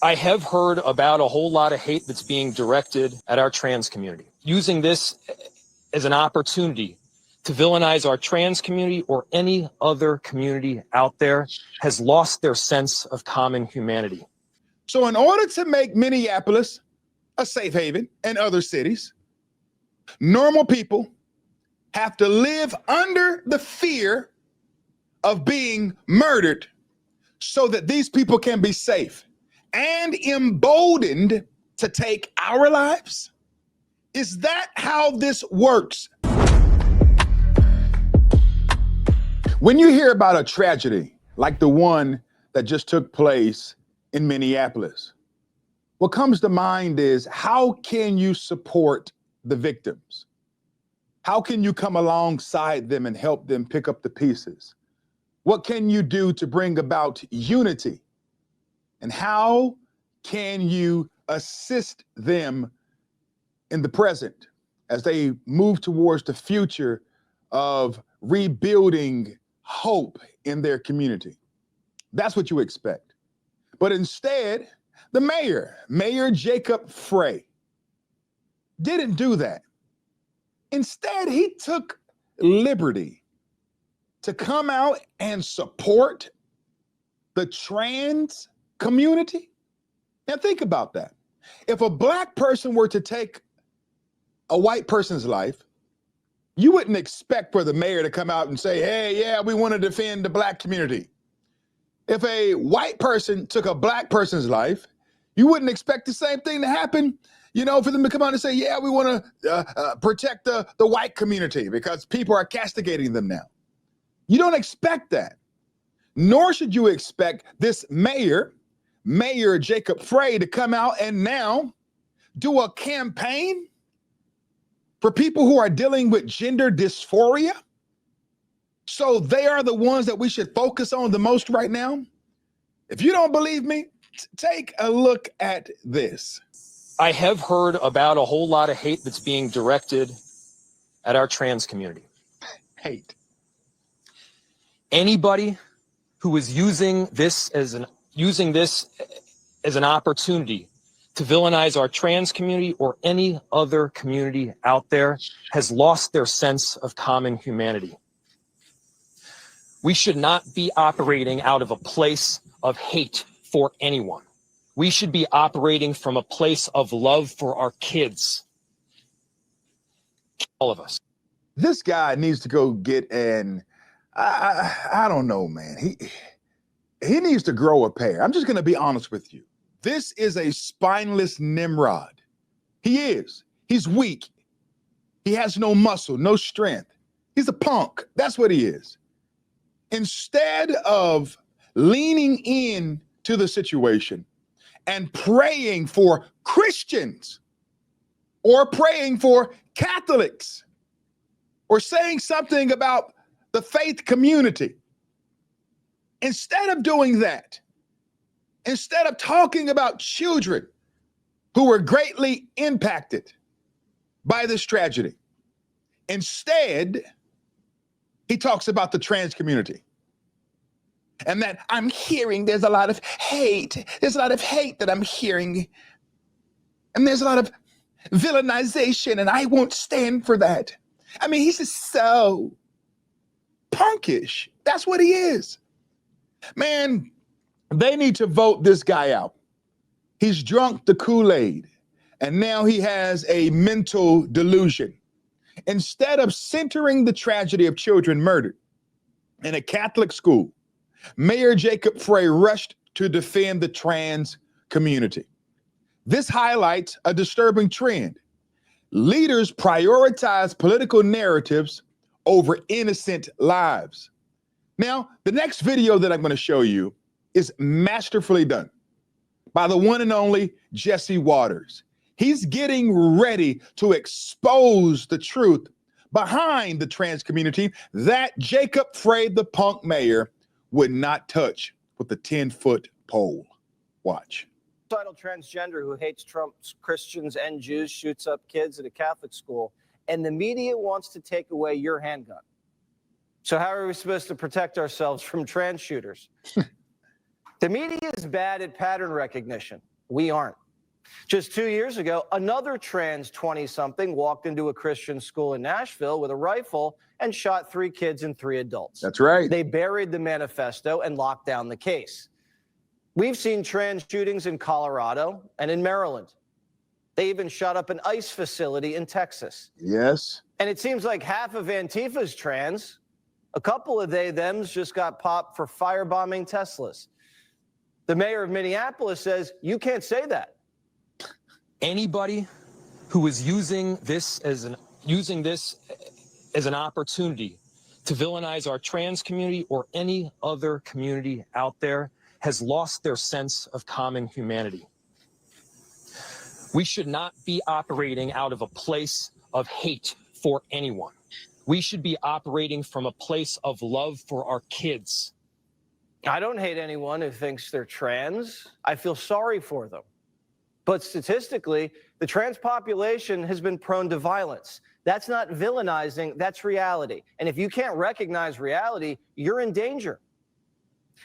I have heard about a whole lot of hate that's being directed at our trans community, using this as an opportunity to villainize our trans community or any other community out there has lost their sense of common humanity. So in order to make Minneapolis a safe haven and other cities, normal people have to live under the fear of being murdered so that these people can be safe and emboldened to take our lives? Is that how this works? When you hear about a tragedy like the one that just took place in Minneapolis, what comes to mind is, how can you support the victims? How can you come alongside them and help them pick up the pieces? What can you do to bring about unity? And how can you assist them in the present as they move towards the future of rebuilding hope in their community? That's what you expect. But instead, the Mayor Jacob Frey, didn't do that. Instead, he took liberty to come out and support the trans community. Now think about that. If a black person were to take a white person's life, you wouldn't expect for the mayor to come out and say, hey, yeah, we want to defend the black community. If a white person took a black person's life, you wouldn't expect the same thing to happen, for them to come out and say, yeah, we want to protect the white community because people are castigating them now. You don't expect that. Nor should you expect this Mayor Jacob Frey, to come out and now do a campaign for people who are dealing with gender dysphoria. So they are the ones that we should focus on the most right now. If you don't believe me, take a look at this. I have heard about a whole lot of hate that's being directed at our trans community. Hate. Anybody who is using this as an opportunity to villainize our trans community or any other community out there has lost their sense of common humanity. We should not be operating out of a place of hate for anyone. We should be operating from a place of love for our kids. All of us. This guy needs to go get I don't know, man. He needs to grow a pair. I'm just going to be honest with you. This is a spineless Nimrod. He is. He's weak. He has no muscle, no strength. He's a punk. That's what he is. Instead of leaning in to the situation and praying for Christians or praying for Catholics or saying something about the faith community, instead of doing that, instead of talking about children who were greatly impacted by this tragedy, instead, he talks about the trans community. And that I'm hearing there's a lot of hate. There's a lot of hate that I'm hearing. And there's a lot of villainization, and I won't stand for that. I mean, he's just so punkish. That's what he is. Man, they need to vote this guy out. He's drunk the Kool-Aid, and now he has a mental delusion. Instead of centering the tragedy of children murdered in a Catholic school, Mayor Jacob Frey rushed to defend the trans community. This highlights a disturbing trend. Leaders prioritize political narratives over innocent lives. Now, the next video that I'm going to show you is masterfully done by the one and only Jesse Waters. He's getting ready to expose the truth behind the trans community that Jacob Frey, the punk mayor, would not touch with a 10-foot pole. Watch. Transgender who hates Trump's Christians and Jews, shoots up kids at a Catholic school, and the media wants to take away your handgun. So how are we supposed to protect ourselves from trans shooters? The media is bad at pattern recognition. We aren't. Just 2 years ago, another trans 20-something walked into a Christian school in Nashville with a rifle and shot 3 kids and 3 adults. That's right. They buried the manifesto and locked down the case. We've seen trans shootings in Colorado and in Maryland. They even shot up an ICE facility in Texas. Yes. And it seems like half of Antifa's trans. A couple of they-thems just got popped for firebombing Teslas. The mayor of Minneapolis says, you can't say that. Anybody who is using this as an opportunity to villainize our trans community or any other community out there has lost their sense of common humanity. We should not be operating out of a place of hate for anyone. We should be operating from a place of love for our kids. I don't hate anyone who thinks they're trans. I feel sorry for them. But statistically, the trans population has been prone to violence. That's not villainizing, that's reality. And if you can't recognize reality, you're in danger.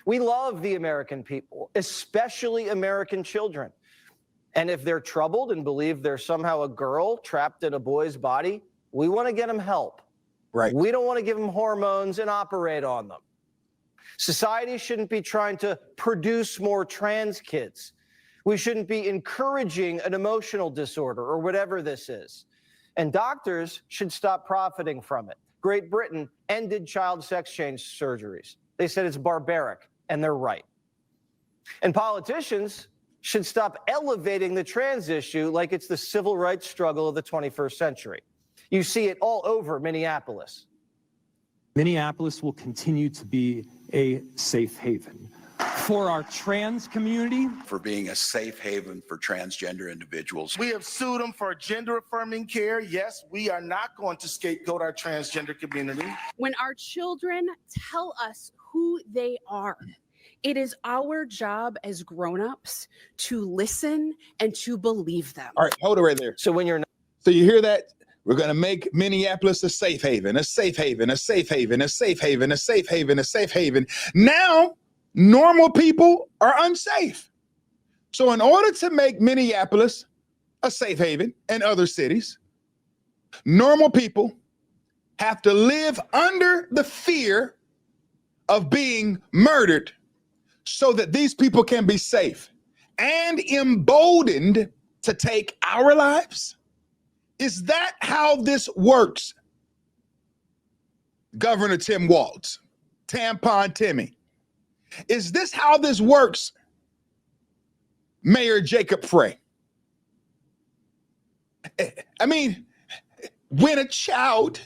We love the American people, especially American children. And if they're troubled and believe they're somehow a girl trapped in a boy's body, we want to get them help. Right. We don't want to give them hormones and operate on them. Society shouldn't be trying to produce more trans kids. We shouldn't be encouraging an emotional disorder or whatever this is. And doctors should stop profiting from it. Great Britain ended child sex change surgeries. They said it's barbaric, and they're right. And politicians should stop elevating the trans issue like it's the civil rights struggle of the 21st century. You see it all over Minneapolis. Minneapolis will continue to be a safe haven for our trans community. For being a safe haven for transgender individuals. We have sued them for gender-affirming care. Yes, we are not going to scapegoat our transgender community. When our children tell us who they are, it is our job as grown-ups to listen and to believe them. All right, hold it right there. So when you're not So you hear that? We're going to make Minneapolis a safe haven, a safe haven, a safe haven, a safe haven, a safe haven, a safe haven. Now, normal people are unsafe. So in order to make Minneapolis a safe haven and other cities, normal people have to live under the fear of being murdered so that these people can be safe and emboldened to take our lives. Is that how this works? Governor Tim Walz, Tampon Timmy. Is this how this works? Mayor Jacob Frey. I mean, when a child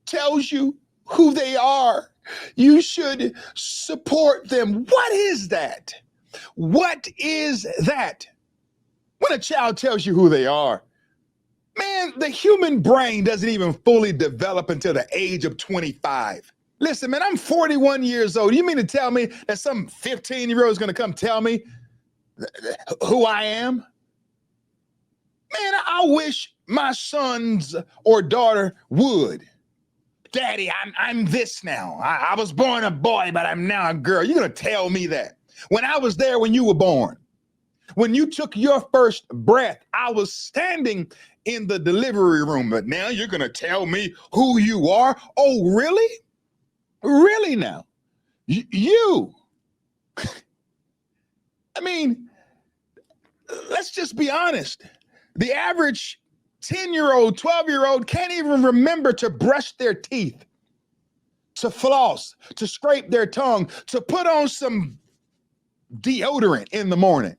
tells you who they are, you should support them. What is that? What is that? When a child tells you who they are, man, the human brain doesn't even fully develop until the age of 25. Listen, man, I'm 41 years old. You mean to tell me that some 15-year-old is going to come tell me who I am? Man, I wish my sons or daughter would. Daddy, I'm this now. I was born a boy, but I'm now a girl. You're going to tell me that. When I was there when you were born, when you took your first breath, I was standing in the delivery room, but now you're going to tell me who you are? Oh, really? Really now? You? I mean, let's just be honest. The average 10-year-old, 12-year-old can't even remember to brush their teeth, to floss, to scrape their tongue, to put on some deodorant in the morning.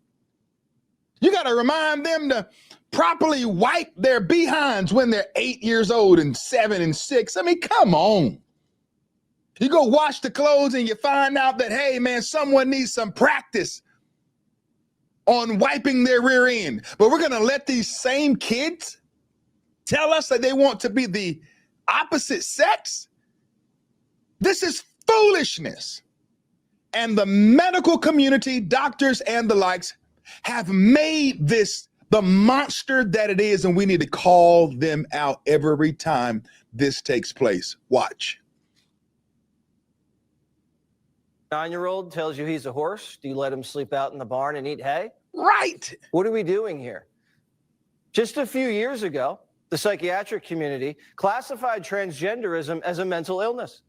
You got to remind them to properly wipe their behinds when they're 8 years old and 7 and 6. I mean, come on. You go wash the clothes and you find out that, hey, man, someone needs some practice on wiping their rear end. But we're going to let these same kids tell us that they want to be the opposite sex? This is foolishness. And the medical community, doctors and the likes, have made this the monster that it is, and we need to call them out every time this takes place. Watch. 9-year-old tells you he's a horse. Do you let him sleep out in the barn and eat hay? Right. What are we doing here? Just a few years ago, the psychiatric community classified transgenderism as a mental illness.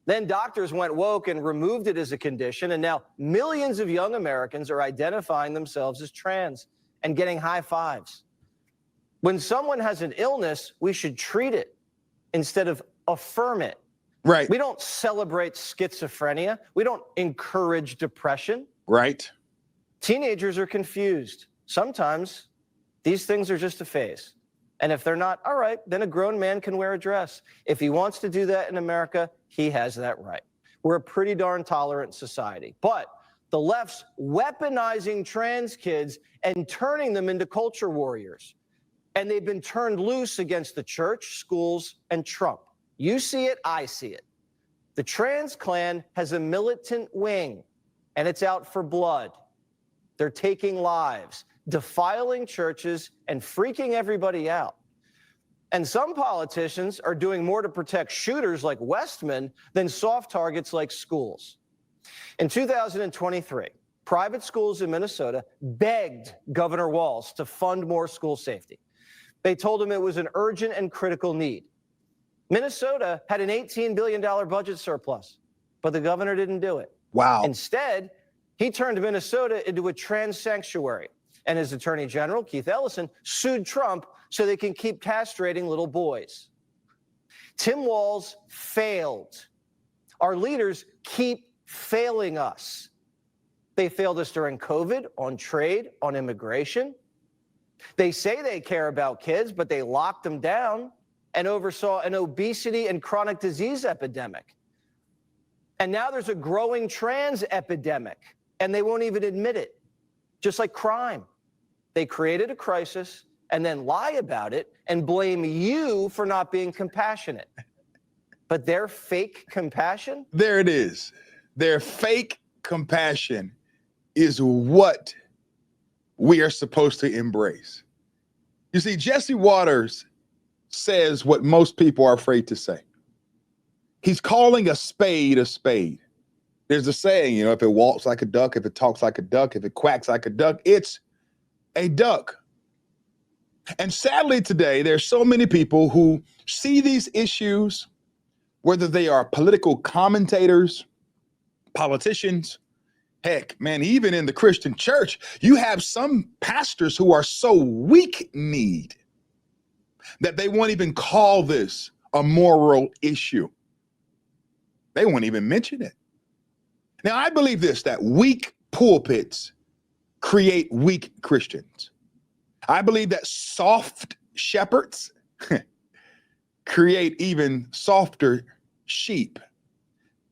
Then doctors went woke and removed it as a condition, and now millions of young Americans are identifying themselves as trans and getting high fives. When someone has an illness, we should treat it instead of affirm it. Right. We don't celebrate schizophrenia. We don't encourage depression. Right. Teenagers are confused. Sometimes these things are just a phase. And if they're not, all right, then a grown man can wear a dress. If he wants to do that in America, he has that right. We're a pretty darn tolerant society. But the left's weaponizing trans kids and turning them into culture warriors. And they've been turned loose against the church, schools, and Trump. You see it, I see it. The trans clan has a militant wing, and it's out for blood. They're taking lives, defiling churches, and freaking everybody out. And some politicians are doing more to protect shooters like Westman than soft targets like schools. In 2023, private schools in Minnesota begged Governor Walz to fund more school safety. They told him it was an urgent and critical need. Minnesota had an $18 billion budget surplus, but the governor didn't do it. Wow. Instead, he turned Minnesota into a trans sanctuary. And his attorney general, Keith Ellison, sued Trump so they can keep castrating little boys. Tim Walz failed. Our leaders keep failing us. They failed us during COVID, on trade, on immigration. They say they care about kids, but they locked them down and oversaw an obesity and chronic disease epidemic. And now there's a growing trans epidemic, and they won't even admit it, just like crime. They created a crisis and then lie about it and blame you for not being compassionate. But their fake compassion? There it is. Their fake compassion is what we are supposed to embrace. You see, Jesse Waters says what most people are afraid to say. He's calling a spade a spade. There's a saying, if it walks like a duck, if it talks like a duck, if it quacks like a duck, it's a duck. And sadly today, there's so many people who see these issues, whether they are political commentators, politicians, heck, man, even in the Christian church, you have some pastors who are so weak-kneed that they won't even call this a moral issue. They won't even mention it. Now, I believe this, that weak pulpits create weak Christians. I believe that soft shepherds create even softer sheep.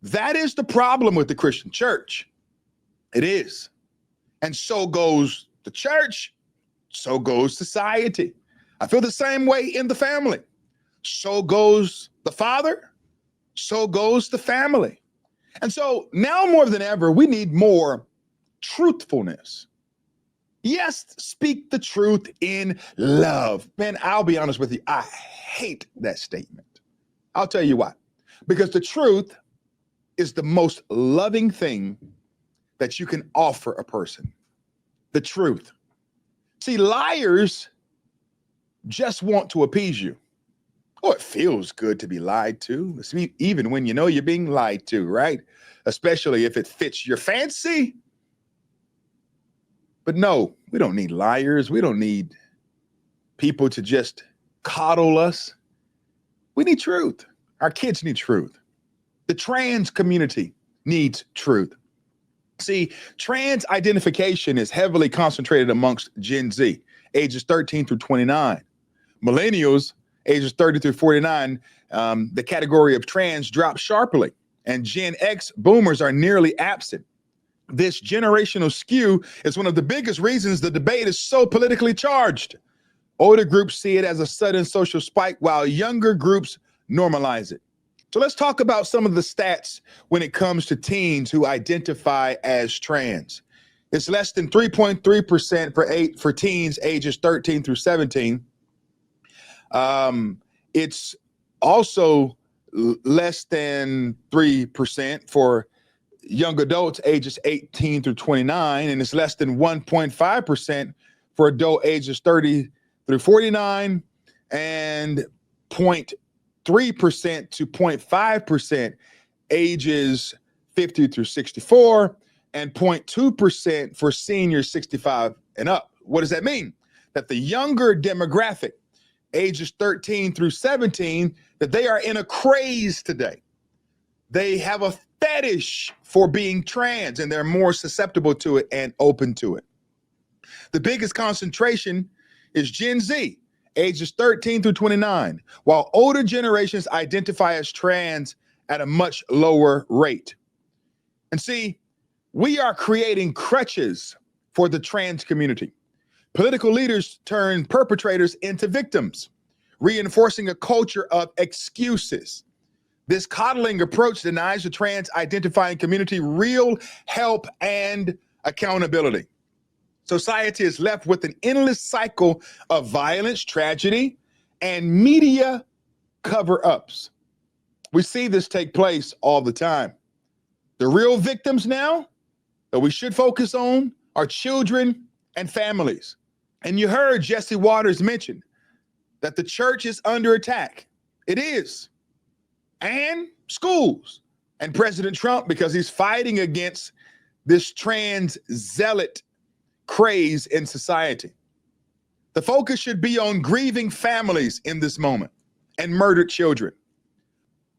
That is the problem with the Christian church. It is. And so goes the church, so goes society. I feel the same way in the family. So goes the father, so goes the family. And so now more than ever, we need more truthfulness. Yes, speak the truth in love. Man, I'll be honest with you, I hate that statement. I'll tell you why. Because the truth is the most loving thing that you can offer a person. The truth. See, liars just want to appease you. Oh, it feels good to be lied to, even when you know you're being lied to, right? Especially if it fits your fancy. But no, we don't need liars. We don't need people to just coddle us. We need truth. Our kids need truth. The trans community needs truth. See, trans identification is heavily concentrated amongst Gen Z, ages 13 through 29. Millennials, ages 30 through 49, the category of trans drops sharply, and Gen X boomers are nearly absent. This generational skew is one of the biggest reasons the debate is so politically charged. Older groups see it as a sudden social spike, while younger groups normalize it. So let's talk about some of the stats when it comes to teens who identify as trans. It's less than 3.3% for teens ages 13 through 17. It's also less than 3% for young adults ages 18 through 29, and it's less than 1.5% for adult ages 30 through 49, and 0.3% to 0.5% ages 50 through 64, and 0.2% for seniors 65 and up. What does that mean? That the younger demographic, ages 13 through 17, that they are in a craze today. They have a fetish for being trans, and they're more susceptible to it and open to it. The biggest concentration is Gen Z, ages 13 through 29, while older generations identify as trans at a much lower rate. And see, we are creating crutches for the trans community. Political leaders turn perpetrators into victims, reinforcing a culture of excuses. This coddling approach denies the trans identifying community real help and accountability. Society is left with an endless cycle of violence, tragedy, and media cover-ups. We see this take place all the time. The real victims now that we should focus on are children and families. And you heard Jesse Waters mention that the church is under attack. It is. And schools. And President Trump, because he's fighting against this trans zealot craze in society. The focus should be on grieving families in this moment and murdered children.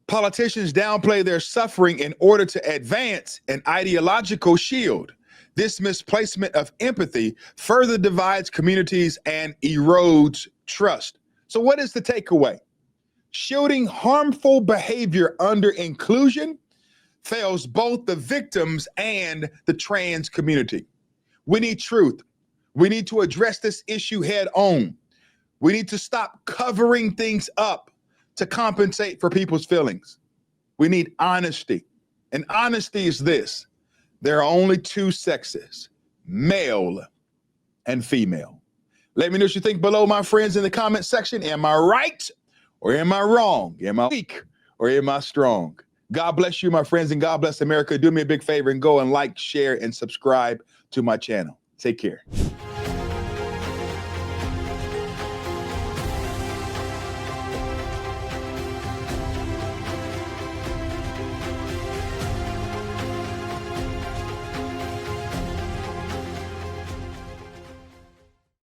Politicians downplay their suffering in order to advance an ideological shield. This misplacement of empathy further divides communities and erodes trust. So what is the takeaway? Shielding harmful behavior under inclusion fails both the victims and the trans community. We need truth. We need to address this issue head on. We need to stop covering things up to compensate for people's feelings. We need honesty. And honesty is this: there are only two sexes, male and female. Let me know what you think below, my friends, in the comment section. Am I right or am I wrong? Am I weak or am I strong? God bless you, my friends, and God bless America. Do me a big favor and go and like, share, and subscribe to my channel. Take care.